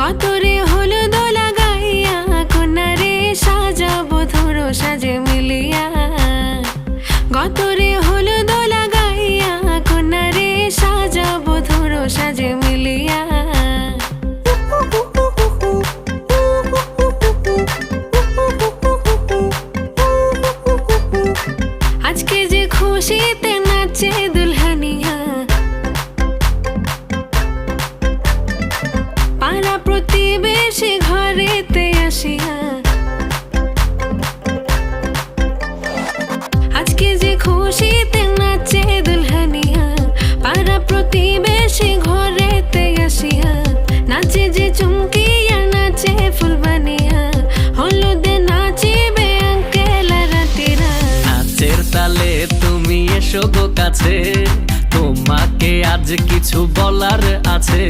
গতরে হলুদ লাগাইয়া কন্যারে সাজাবো ধরো সাজে মিলিয়া। গতরে হলুদ লাগাইয়া কন্যারে সাজাবো ধরো সাজে মিলিয়া। আজকে যে খুশিতে নাচে দুলহানিয়া, পাড়া প্রতিবেশী ঘরেতে আসিয়া। আজকে যে খুশিতে নাচে দুলহানিয়া, পাড়া প্রতিবেশী ঘরেতে আসিয়া। নাচে যে চুমকিয়া নাচে ফুলবানিয়া, হলুদে নাচিবে আঙ্কেল রাতিরা। নাচের তালে তুমি এসো গো কাছে, তোমাকে আজ কিছু বলার আছে।